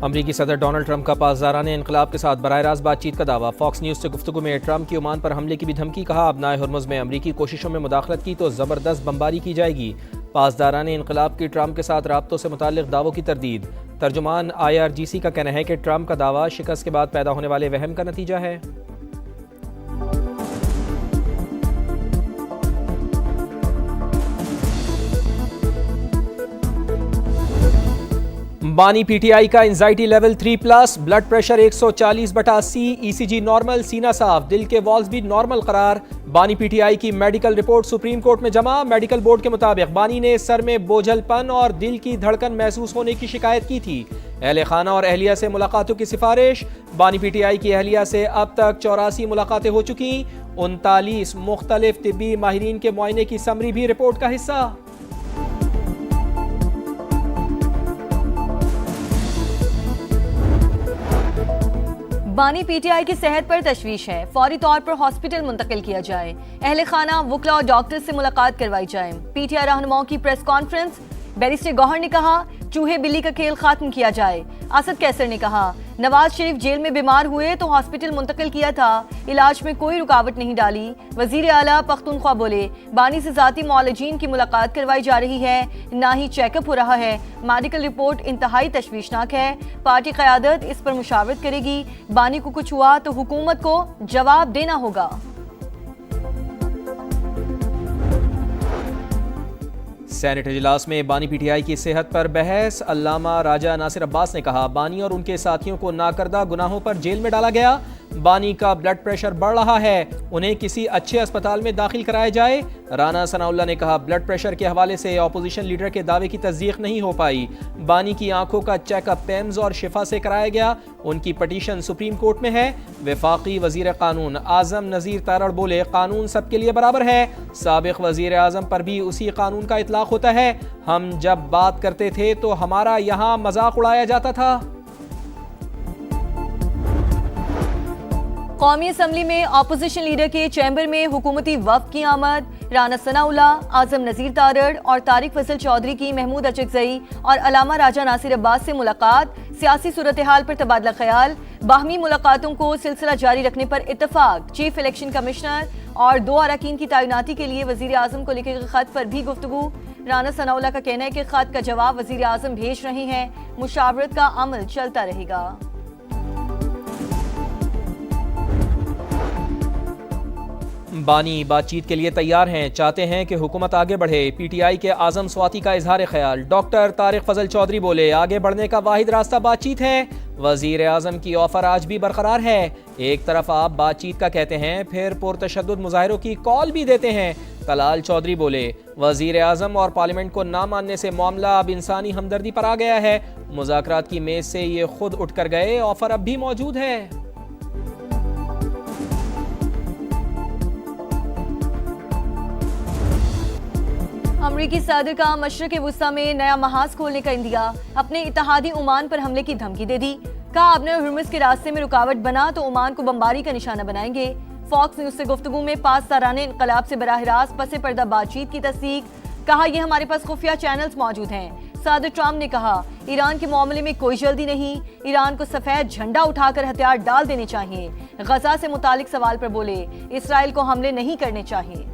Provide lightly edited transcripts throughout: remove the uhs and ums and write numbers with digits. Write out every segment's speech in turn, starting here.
अमरीकी सदर Donald Trump का पासदाराने इनकलाब के साथ बराह रास्त बातचीत का दावा। फॉक्स न्यूज़ से गुफ्तगू में ट्रंप की ओमान पर हमले की भी धमकी। कहा, अबनाए हुर्मुज़ में अमरीकी कोशिशों में मुदाखलत की तो ज़बरदस्त बमबारी की जाएगी। पासदाराने इनकलाब की ट्रंप के साथ राब्तों से मुताल्लिक़ दावों की तरदीद। तर्जुमान IRGC का कहना है कि ट्रंप का दावा शिकस्त के बाद पैदा होने वाले वहम का नतीजा है। बानी PTI का anxiety level 3+, blood pressure 140/80, ECG normal, सीना साफ, दिल के वॉल्स भी नॉर्मल करार। बानी PTI की मेडिकल रिपोर्ट सुप्रीम कोर्ट में जमा। मेडिकल बोर्ड के मुताबिक बानी ने सर में बोझलपन और दिल की धड़कन महसूस होने की शिकायत की थी। अहले खाना और अहलिया से मुलाकातों की सिफारिश। बानी PTI की अहलिया से अब तक 84 मुलाकातें हो चुकी। 39 मुख्तलिफ तिब्बी माहिरीन के मुआयने की समरी भी रिपोर्ट का हिस्सा। बानी PTI की सेहत पर तशवीश है, फौरी तौर पर हॉस्पिटल मुंतकिल किया जाए। अहले खाना, वुकला और डॉक्टर से मुलाकात करवाई जाए। PTI रहनुमाओं की प्रेस कॉन्फ्रेंस। बैरिस्टर गौहर ने कहा, चूहे बिल्ली का खेल खत्म किया जाए। असद कैसर ने कहा, नवाज शरीफ जेल में बीमार हुए तो हॉस्पिटल मुंतकिल किया था, इलाज में कोई रुकावट नहीं डाली। वजीर आला पख्तूनख्वा बोले, बानी से जाती मौलजीन की मुलाकात करवाई जा रही है, ना ही चेकअप हो रहा है। मेडिकल रिपोर्ट इंतहाई तशवीशनाक है। पार्टी क़यादत इस पर मुशावरत करेगी। बानी को कुछ हुआ तो हुकूमत को जवाब देना होगा। सेनेट इजलास में बानी PTI की सेहत पर बहस। अल्लामा राजा नासिर अब्बास ने कहा, बानी और उनके साथियों को नाकर्दा गुनाहों पर जेल में डाला गया। बानी का ब्लड प्रेशर बढ़ रहा है, उन्हें किसी अच्छे अस्पताल में दाखिल कराया जाए। राना सनाउल्लाह ने कहा, ब्लड प्रेशर के हवाले से अपोजिशन लीडर के दावे की तस्दीक नहीं हो पाई। बानी की आंखों का चेकअप पेम्स और शिफा से कराया गया। उनकी पटिशन सुप्रीम कोर्ट में है। वफाकी वजीर कानून आजम नज़ीर तारड़ बोले, कानून सबके लिए बराबर है। साबिक वजीर आजम पर भी उसी कानून का इतलाक होता है। हम जब बात करते थे तो हमारा यहाँ मजाक उड़ाया जाता था। कौमी असम्बली में अपोजिशन लीडर के चैम्बर में हुकूमती वफ्द की आमद। राना सनाउल्लाह, आजम नज़ीर तारड़ और तारिक फजल चौधरी की महमूद अचकज़ई और अलामा राजा नासिर अब्बास से मुलाकात। सियासी सूरत हाल पर तबादला ख्याल। बाहमी मुलाकातों को सिलसिला जारी रखने पर इत्तफाक। चीफ इलेक्शन कमिश्नर और 2 अरकान की तैनाती के लिए वजीर आजम को लिखे गए खत पर भी गुफ्तगू। राना सनाउल्लाह का कहना है कि खत का जवाब वजीर आजम भेज रहे हैं, मुशावरत का अमल चलता रहेगा। बानी बातचीत के लिए तैयार हैं, चाहते हैं कि हुकूमत आगे बढ़े। PTI के आजम स्वाति का इजहार ख्याल। डॉक्टर तारिक फजल चौधरी बोले, आगे बढ़ने का वाहिद रास्ता बातचीत है। वजीर आजम की ऑफर आज भी बरकरार है। एक तरफ आप बातचीत का कहते हैं, फिर पुरतशद्दुद मुजाहिरों की कॉल भी देते हैं। तलाल चौधरी बोले, वजीर आजम और पार्लियामेंट को ना मानने से मामला अब इंसानी हमदर्दी पर आ गया है। मुज़ाकरात की मेज से ये खुद उठकर गए, ऑफर अब भी मौजूद है। अमरीकी सदर का मशरक़ वुस्ता में नया महाज खोलने का इंदिया। अपने इत्तेहादी ओमान पर हमले की धमकी दे दी। कहा, अबनाए हुर्मुज़ के रास्ते में रुकावट बना तो ओमान को बमबारी का निशाना बनाएंगे। फॉक्स न्यूज़ से गुफ्तगू में पासदाराने इनकलाब से बराह रास्त पसे पर्दा बातचीत की तस्दीक। कहा, यह हमारे पास खुफिया चैनल्स मौजूद हैं। सदर ट्रंप ने कहा, ईरान के मामले में कोई जल्दी नहीं, ईरान को सफेद झंडा उठाकर हथियार डाल देने चाहिए। गजा से मुतालिक सवाल पर बोले, इसराइल को हमले नहीं करने चाहिए।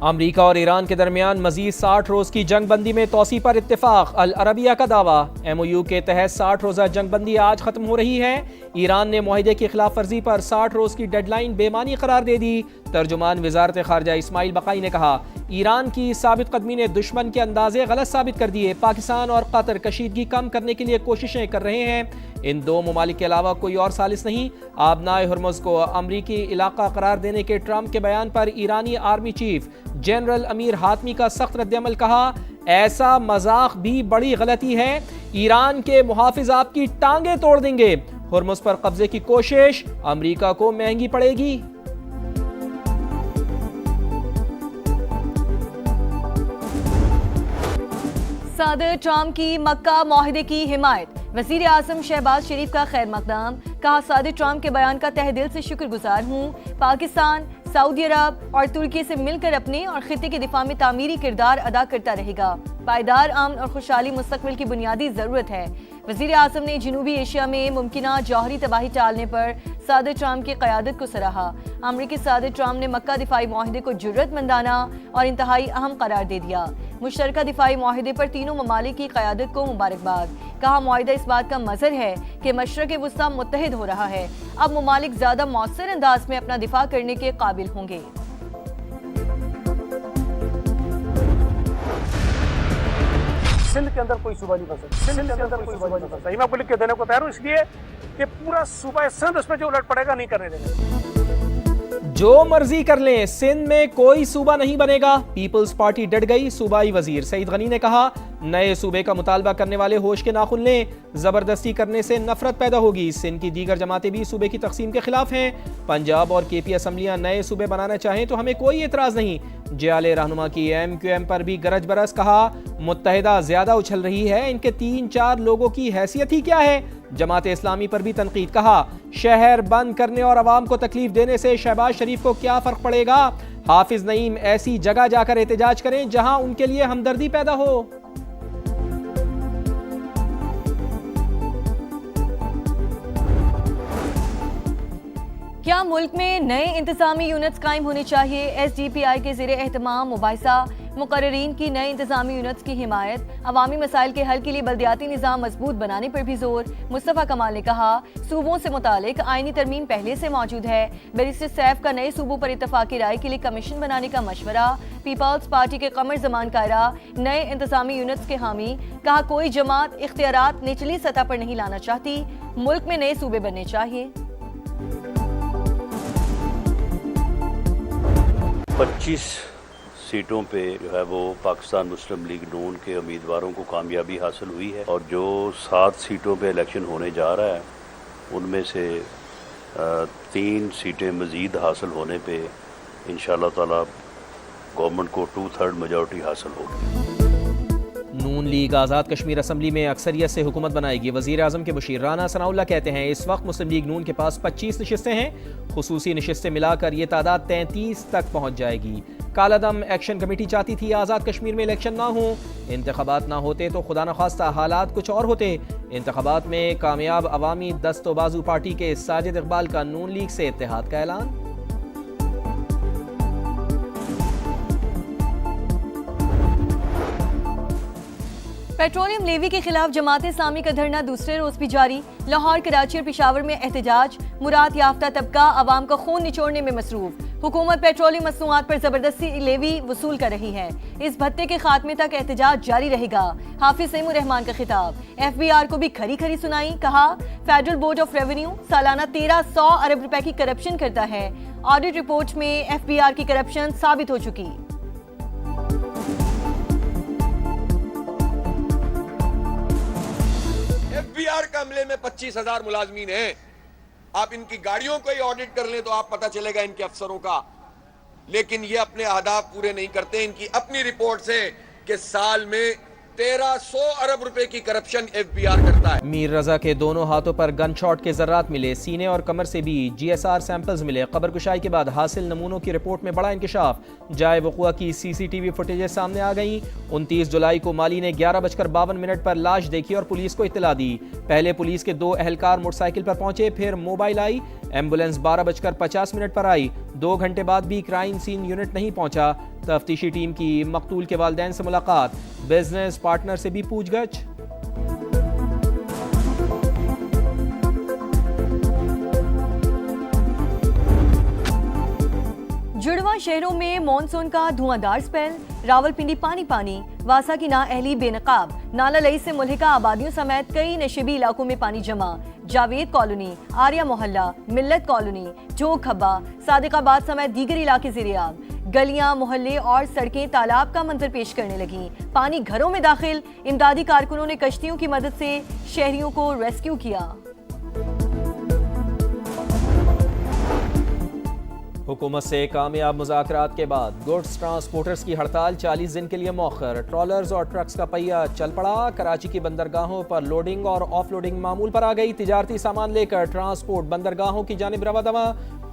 अमरीका और ईरान के दरमियान मजीद 60 रोज की जंग बंदी में तोसी पर इत्तेफाक। अल अरबिया का दावा। MOU के तहत 60 रोजा जंग बंदी आज खत्म हो रही है। ईरान ने मुआहिदे की खिलाफ वर्जी पर 60 रोज की डेडलाइन बेमानी करार दे दी। तर्जुमान वजारत खारजा इस्माइल बकाई ने कहा, ईरान की साबित कदमी ने दुश्मन के अंदाजे गलत साबित कर दिए। पाकिस्तान और कतर कशीदगी कम करने के लिए कोशिशें कर रहे हैं। इन 2 ममालिक के अलावा कोई और सालिस नहीं। आबनाए हुर्मुज़ को अमरीकी इलाका करार देने के ट्रंप के बयान पर ईरानी army chief general Amir Hatami का सख्त रद्दअमल। कहा, ऐसा मजाक भी बड़ी गलती है। ईरान के मुहाफिज आपकी टांगे तोड़ देंगे। हुर्मुज़ पर कब्जे की कोशिश अमरीका को महंगी पड़ेगी। सदर ट्रंप की मक्का मुआहिदे की हिमायत। वजीर आजम शहबाज शरीफ का खैर मकदम। कहा, सदर ट्रंप के बयान का तहे दिल से शुक्रगुजार हूँ। पाकिस्तान सऊदी अरब और तुर्की से मिलकर अपने और खिते के दिफा में तामीरी किरदार अदा करता रहेगा। पायदार अमन और खुशहाली मुस्तकबिल की बुनियादी जरूरत है। वजीर आजम ने जनूबी एशिया में मुमकिना जौहरी तबाही टालने पर सदर ट्रंप की क़यादत को सराहा। अमरीकी सदर ट्रंप ने मक्का दिफाई माहिदे को जुर्रतमंदाना और इंतहाई अहम करार दे दिया। मुश्तरका दिफाई माहिदे पर तीनों ममालिक की क़यादत को मुबारकबाद। कहा माहिदा इस बात का मजहर है कि मशरक़ वुस्ता मुत्तहिद हो रहा है। अब ममालिक ज्यादा मौसर अंदाज में अपना दिफा करने के काबिल होंगे। सिंध के अंदर कोई सूबा नहीं बन सकता। सिंध के अंदर कोई सूबा नहीं बन सकता। मैं आपको लिख के देने को तैयार हूँ, इसलिए कि पूरा सूबा सिंध उसमें जो उलट पड़ेगा नहीं करने देंगे। जो मर्जी कर लें, सिंध में कोई सूबा नहीं बनेगा। पीपल्स पार्टी डट गई। सूबाई वजीर सईद गनी ने कहा, नए सूबे का मुतालबा करने वाले होश के नाखुन लें। जबरदस्ती करने से नफरत पैदा होगी। सिंध की दीगर जमातें भी सूबे की तकसीम के खिलाफ हैं। पंजाब और केपी असम्बलियां नए सूबे बनाना चाहें तो हमें कोई एतराज नहीं। जियाले रहनुमा की MQM पर भी गरज बरस। कहा, मुत्तहिदा ज्यादा उछल रही है, इनके 3-4 लोगों की हैसियत ही क्या है। जमात इस्लामी पर भी तनकीद। कहा, शहर बंद करने और अवाम को तकलीफ देने से शहबाज शरीफ को क्या फर्क पड़ेगा। हाफिज नईम ऐसी जगह जाकर एहतजाज करें जहां उनके लिए हमदर्दी पैदा हो। क्या मुल्क में नए इंतजामी यूनिट्स कायम होने चाहिए। SDPI के ज़ेरे एहतमाम मुबाहिसा मुकर्ररीन की नए इंतजामी यूनिट्स की हिमायत। अवामी मसाइल के हल के लिए बल्दियाती निज़ाम मजबूत बनाने पर भी जोर। मुस्तफ़ा कमाल ने कहा, सूबों से मुतालिक आईनी तरमीम पहले से मौजूद है। बैरिस्टर सैफ का नए सूबों पर इत्तफाकी राय के लिए कमीशन बनाने का मशवरा। पीपल्स पार्टी के कमर जमान कायरा नए इंतजामी यूनिट्स के हामी। कहा, कोई जमात इख्तियारात निचली सतह पर नहीं लाना चाहती। मुल्क में नए सूबे बनने चाहिए। 25 सीटों पे जो है वो पाकिस्तान मुस्लिम लीग नून के उम्मीदवारों को कामयाबी हासिल हुई है और जो 7 सीटों पे इलेक्शन होने जा रहा है उनमें से 3 सीटें मज़ीद हासिल होने पे इंशाअल्लाह ताला गवर्नमेंट को 2/3 मेजॉरिटी हासिल होगी। नून लीग आज़ाद कश्मीर असम्बली में अक्सरियत से हुकूमत बनाएगी। वज़ीर आज़म के मुशीर राना सनाउल्लाह कहते हैं, इस वक्त मुस्लिम लीग नून के पास 25 नशिस्तें हैं। खुसूसी नशिस्तें मिलाकर ये तादाद 33 तक पहुँच जाएगी। कालादम एक्शन कमेटी चाहती थी आज़ाद कश्मीर में इलेक्शन ना हो। इंतखाबात ना होते तो खुदा न खास्ता हालात कुछ और होते। इंतखाबात में कामयाब अवामी दस्तोबाजू पार्टी के साजिद इकबाल का नून लीग से इत्तेहाद का ऐलान। पेट्रोलियम लेवी के खिलाफ जमात इस्लामी का धरना दूसरे रोज भी जारी। लाहौर, कराची और पेशावर में एहतजाज। मुराद याफ्ता तबका अवाम का खून निचोड़ने में मसरूफ। हुकूमत पेट्रोलियम मसनूआत पर जबरदस्ती लेवी वसूल कर रही है। इस भत्ते के खात्मे तक एहतजाज जारी रहेगा। हाफिज नईमुर रहमान का खिताब। FBR को भी खरी खरी सुनाई। कहा, फेडरल बोर्ड ऑफ रेवेन्यू सालाना 1300 अरब रुपए की करप्शन करता है। ऑडिट रिपोर्ट में FBR की करप्शन साबित हो चुकी। FBR का अमले में 25,000 मुलाजमीन हैं। आप इनकी गाड़ियों को ही ऑडिट कर लें तो आप पता चलेगा इनके अफसरों का। लेकिन ये अपने अहदाफ पूरे नहीं करते। इनकी अपनी रिपोर्ट से कि साल में 1300 अरब रुपए की करप्शन FBR करता है। मीर रजा के दोनों हाथों पर गन शॉट के जर्रात मिले। सीने और कमर से भी GSR सैंपल्स मिले। कब्र कुशाई के बाद हासिल नमूनों की रिपोर्ट में बड़ा इंकशाफ। जाए वक़ुआ की CCTV फुटेजेस सामने आ गई। 29 जुलाई को माली ने 11:52 पर लाश देखी और पुलिस को इत्तला दी। पहले पुलिस के 2 एहलकार मोटरसाइकिल पर पहुंचे, फिर मोबाइल आई। एम्बुलेंस 12:50 पर आई। 2 घंटे बाद भी क्राइम सीन यूनिट नहीं पहुंचा। तफ्तीशी टीम की मकतूल के वालिदैन से मुलाकात। बिजनेस पार्टनर से भी पूछगछ। जुड़वा शहरों में मॉनसून का धुआंधार स्पेल। रावलपिंडी पानी पानी। वासा की नाअहली बेनकाब। नाला लई से मुल्हिका आबादियों समेत कई नशेबी इलाकों में पानी जमा। जावेद कॉलोनी, आर्या मोहल्ला, मिल्लत कॉलोनी, जोग खब्बा, सादिकाबाद समेत दीगर इलाके ज़ेरे-आब। गलियां, मोहल्ले और सड़कें तालाब का मंजर पेश करने लगी। पानी घरों में दाखिल। इमदादी कारकुनों ने कश्तियों की मदद से शहरियों को रेस्क्यू किया। हुकूमत से कामयाब मुज़ाकरात के बाद गुड्स ट्रांसपोर्टर्स की हड़ताल 40 दिन के लिए मौखर। ट्रॉलर्स और ट्रक्स का पहिया चल पड़ा। कराची की बंदरगाहों पर लोडिंग और ऑफलोडिंग मामूल पर आ गई। तिजारती सामान लेकर ट्रांसपोर्ट बंदरगाहों की जानिब रवा दवा।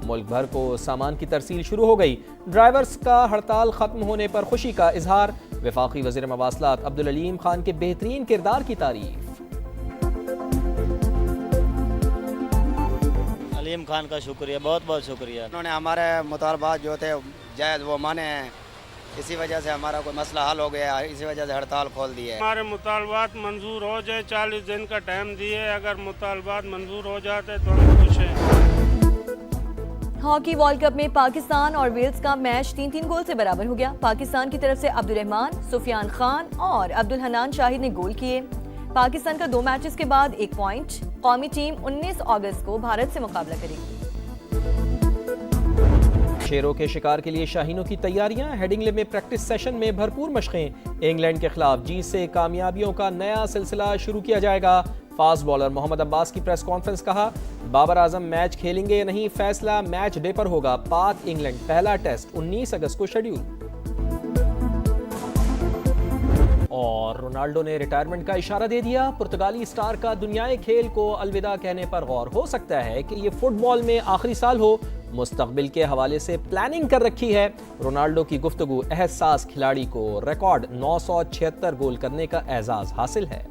मुल्क भर को सामान की तरसील शुरू हो गई। ड्राइवर्स का हड़ताल खत्म होने पर खुशी का इजहार। वफाकी वज़ीर मवासलात अब्दुल अलीम खान के बेहतरीन किरदार की तारीफ। अलीम खान का शुक्रिया, बहुत बहुत शुक्रिया। उन्होंने हमारे मुतालबात जो थे जायज़ वो माने हैं, इसी वजह से हमारा कोई मसला हल हो गया, इसी वजह से हड़ताल खोल दी है। हमारे मुतालबात मंजूर हो जाए, 40 दिन का टाइम दिए, अगर मुतालबात मंजूर हो जाते तो हम खुश हैं। हॉकी वर्ल्ड कप में पाकिस्तान और वेल्स का मैच 3-3 गोल से बराबर हो गया। पाकिस्तान की तरफ से अब्दुल रहमान, सुफियान खान और अब्दुल हनान शाहिद ने गोल किए। पाकिस्तान का 2 मैचेस के बाद 1 पॉइंट। कौमी टीम 19 अगस्त को भारत से मुकाबला करेगी। शेरों के शिकार के लिए शाहीनों की तैयारियां। हेडिंगले में प्रैक्टिस सेशन में भरपूर मशकें। इंग्लैंड के खिलाफ जीत से कामयाबियों का नया सिलसिला शुरू किया जाएगा। फास्ट बॉलर मोहम्मद अब्बास की प्रेस कॉन्फ्रेंस। कहा, बाबर आजम मैच खेलेंगे या नहीं फैसला मैच डे पर होगा। पाक इंग्लैंड पहला टेस्ट 19 अगस्त को शेड्यूल। और रोनाल्डो ने रिटायरमेंट का इशारा दे दिया। पुर्तगाली स्टार का दुनियाई खेल को अलविदा कहने पर गौर। हो सकता है कि ये फुटबॉल में आखिरी साल हो। मुस्तकबिल के हवाले से प्लानिंग कर रखी है। रोनाल्डो की गुफ्तगू। एहसास खिलाड़ी को रिकॉर्ड 976 गोल करने का एजाज हासिल है।